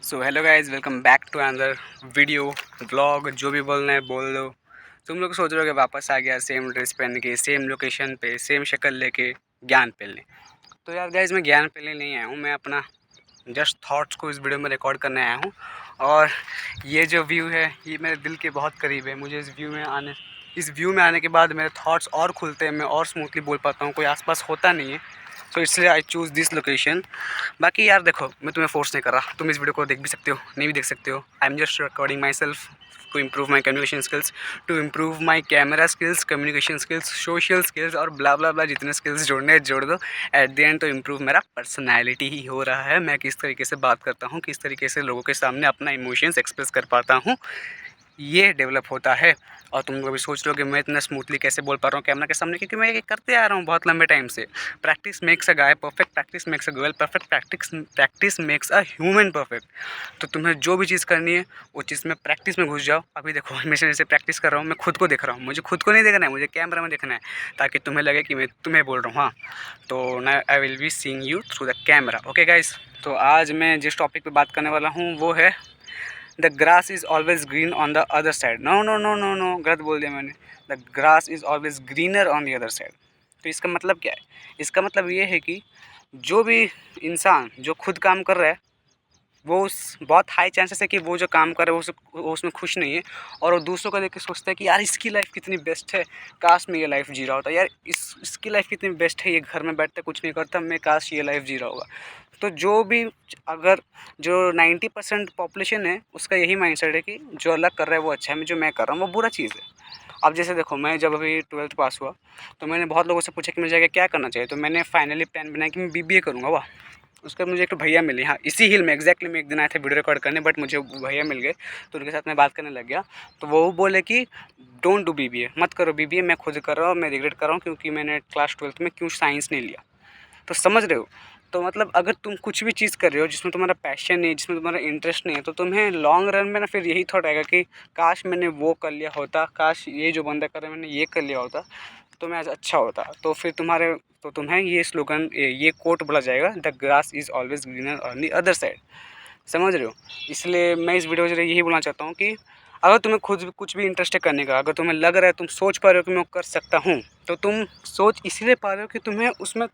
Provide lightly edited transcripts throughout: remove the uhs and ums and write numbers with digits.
So hello guys, welcome back to another video vlog. जो भी बोलना है बोल दो। तुम लोग सोच रहे हो कि वापस आ गया सेम ड्रेस पहन के, सेम लोकेशन पे, सेम शक्ल लेके ज्ञान पेलने। तो यार गाइज, मैं ज्ञान पेलने नहीं आया हूँ, मैं अपना जस्ट थॉट्स को इस वीडियो में रिकॉर्ड करने आया हूँ। और ये जो व्यू है ये मेरे दिल के बहुत करीब है। मुझे इस व्यू में आने के बाद मेरे थॉट्स और खुलते हैं, मैं और स्मूथली बोल पाता हूँ, कोई आसपास होता नहीं है। तो इसलिए आई चूज़ दिस लोकेशन। बाकी यार देखो, मैं तुम्हें फोर्स नहीं कर रहा, तुम इस वीडियो को देख भी सकते हो, नहीं भी देख सकते हो। I am just recording myself to improve my communication skills, to improve my camera skills, communication skills, social skills और ब्ला ब्ला ब्ला, जितने स्किल्स जोड़ने जोड़ दो। एट द एंड तो इम्प्रूव मेरा पर्सनैलिटी ही हो रहा है। मैं किस तरीके से बात करता हूँ, किस तरीके से लोगों के सामने अपना इमोशंस एक्सप्रेस कर पाता हूँ, ये डेवलप होता है। और तुम लोग भी सोच रहे हो कि मैं इतना स्मूथली कैसे बोल पा रहा हूँ कैमरा के सामने, क्योंकि मैं ये करते आ रहा हूँ बहुत लंबे टाइम से। Practice makes a guy perfect, practice makes a girl perfect, practice makes a human perfect. तो तुम्हें जो भी चीज़ करनी है वो चीज़ में प्रैक्टिस में घुस जाओ। अभी देखो, मैं जैसे प्रैक्टिस कर रहा हूँ, मैं खुद को देख रहा हूँ, मुझे खुद को नहीं देखना है, मुझे कैमरा में देखना है, ताकि तुम्हें लगे कि मैं तुम्हें बोल रहा हूँ। हाँ, तो ना I will be seeing you through the camera. Okay guys, तो आज मैं जिस टॉपिक पे बात करने वाला हूँ वो है the grass is always green on the other side. No no no no no, गलत बोल दिया मैंने। The grass is always greener on the other side. तो इसका मतलब क्या है? इसका मतलब ये है कि जो भी इंसान जो खुद काम कर रहा है, वो उस बहुत हाई चांसेस है कि वो जो काम कर रहा है वो उसमें खुश नहीं है, और वो दूसरों को देख के सोचता है कि यार इसकी लाइफ कितनी बेस्ट है, काश मैं ये लाइफ जी रहा होता, यार इसकी लाइफ कितनी बेस्ट है, ये घर में बैठता कुछ नहीं करता, मैं काश ये लाइफ जी रहा होगा। तो जो भी, अगर जो 90% पॉपुलेशन है उसका यही माइंडसेट है कि जो अलग कर रहा है वो अच्छा है, जो मैं कर रहा हूँ वो बुरा चीज़ है। अब जैसे देखो, मैं जब अभी 12th पास हुआ तो मैंने बहुत लोगों से पूछा कि मुझे आगे क्या करना चाहिए, तो मैंने फाइनली प्लान बनाया कि मैं बीबीए करूँगा। वाह, उसके बाद मुझे एक तो भैया मिले, हाँ इसी हिल में एग्जैक्टली, मैं एक दिन आया था वीडियो रिकॉर्ड करने, बट मुझे वो भैया मिल गए, तो उनके साथ मैं बात करने लग गया। तो वो बोले कि डोंट डू बीबीए, मत करो बीबीए, मैं खुद कर रहा हूँ, मैं रिग्रेट कर रहा हूँ क्योंकि मैंने क्लास 12th में क्यों साइंस नहीं लिया। तो समझ रहे हो? तो मतलब अगर तुम कुछ भी चीज़ कर रहे हो जिसमें तुम्हारा पैशन नहीं है, जिसमें तुम्हारा इंटरेस्ट नहीं है, तो तुम्हें लॉन्ग रन में ना फिर यही थॉट आएगा कि काश मैंने वो कर लिया होता, काश ये जो बंदा कर रहा है मैंने ये कर लिया होता तो मैं आज अच्छा होता। तो फिर तुम्हें ये स्लोगन, ये कोट बोला जाएगा, the grass is always greener on the other side. समझ रहे हो? इसलिए मैं इस वीडियो से यही बोलना चाहता हूँ कि अगर तुम्हें खुद कुछ भी इंटरेस्ट है करने का, अगर तुम्हें लग रहा है, तुम सोच पा रहे हो कि मैं वो कर सकता हूँ, तो तुम सोच इसीलिए पा रहे हो कि तुम्हें उसमें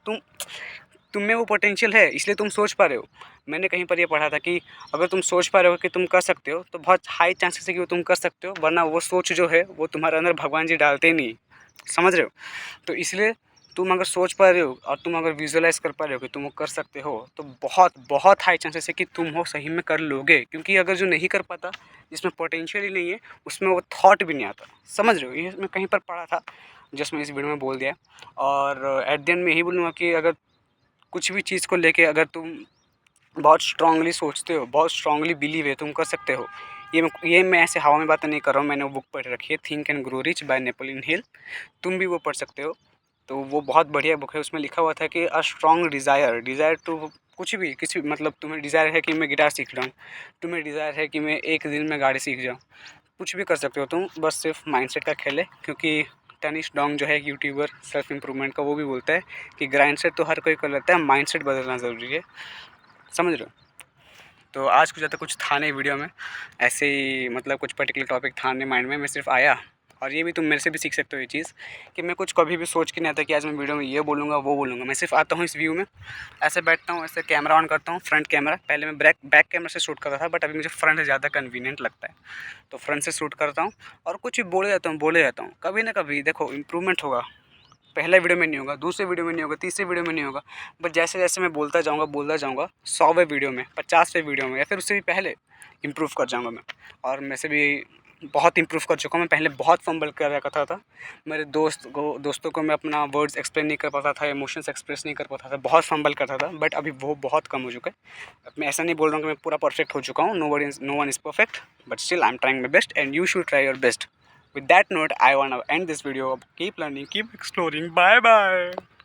तुम में वो पोटेंशियल है, इसलिए तुम सोच पा रहे हो। मैंने कहीं पर ये पढ़ा था कि अगर तुम सोच पा रहे हो कि तुम कर सकते हो तो बहुत हाई चांसेस है कि वो तुम कर सकते हो, वरना वो सोच जो है वो तुम्हारे अंदर भगवान जी डालते ही नहीं। समझ रहे हो? तो इसलिए तुम अगर सोच पा रहे हो और तुम अगर विजुअलाइज़ कर पा रहे हो कि तुम वो कर सकते हो, तो बहुत बहुत हाई चांसेस है कि तुम वो सही में कर लोगे। क्योंकि अगर जो नहीं कर पाता, जिसमें पोटेंशियल ही नहीं है, उसमें वो थॉट भी नहीं आता। समझ रहे हो? ये मैं कहीं पर पढ़ा था, जस्ट मैं इस वीडियो में बोल दिया। और एट द एंड में यही बोलूँगा कि अगर कुछ भी चीज़ को लेके अगर तुम बहुत स्ट्रांगली सोचते हो, बहुत स्ट्रांगली बिलीव है, तुम कर सकते हो। ये मैं ऐसे हवा में बातें नहीं कर रहा हूँ, मैंने वो बुक पढ़ रखी है, think and grow rich by Napoleon Hill. तुम भी वो पढ़ सकते हो। तो वो बहुत बढ़िया बुक है। उसमें लिखा हुआ था कि अ स्ट्रॉन्ग डिज़ायर टू कुछ भी, किसी मतलब तुम्हें डिज़ायर है कि मैं गिटार सीख रहा हूँ, तुम्हें डिज़ायर है कि मैं एक दिन में गाड़ी सीख जाऊँ, कुछ भी कर सकते हो तुम, बस सिर्फ माइंडसेट का खेल है। क्योंकि टनिश डोंग जो है एक यूट्यूबर सेल्फ इम्प्रूवमेंट का, वो भी बोलता है कि ग्राइंडसेट तो हर कोई कर लेता है, माइंडसेट बदलना ज़रूरी है। समझ रहे हो? तो आज कुछ ज़्यादा कुछ था नहीं वीडियो में, ऐसे ही मतलब कुछ पर्टिकुलर टॉपिक था नहीं माइंड में, मैं सिर्फ आया। और ये भी तुम मेरे से भी सीख सकते हो ये चीज़, कि मैं कुछ कभी भी सोच के नहीं आता कि आज मैं वीडियो में ये बोलूँगा वो बोलूँगा। मैं सिर्फ आता हूँ इस व्यू में, ऐसे बैठता हूँ, ऐसे कैमरा ऑन करता हूँ, फ्रंट कैमरा। पहले मैं बैक कैमरा से शूट करता था, बट अभी मुझे फ्रंट से ज़्यादा कन्वीनियंट लगता है, तो फ्रंट से शूट करता हूँ और कुछ भी बोले जाता हूँ। कभी ना कभी देखो इम्प्रूवमेंट होगा, पहले वीडियो में नहीं होगा, दूसरे वीडियो में नहीं होगा, तीसरे वीडियो में नहीं होगा, बट जैसे जैसे मैं बोलता जाऊँगा 100वें वीडियो में, 50वें वीडियो में, या फिर उससे भी पहले इम्प्रूव कर जाऊँगा मैं। और मैं से भी बहुत इम्प्रूव कर चुका हूँ। मैं पहले बहुत फंबल कर करता था, मेरे दोस्तों को मैं अपना वर्ड्स एक्सप्लेन नहीं कर पाता था, इमोशंस एक्सप्रेस नहीं कर पाता था, बहुत फंबल करता था, बट अभी वो बहुत कम हो चुका है। मैं ऐसा नहीं बोल रहा हूँ कि मैं पूरा परफेक्ट हो चुका हूँ, no one is perfect, but still I am trying my best and you should try your best. With that note, I want to end this video. Keep learning, keep exploring. Bye bye.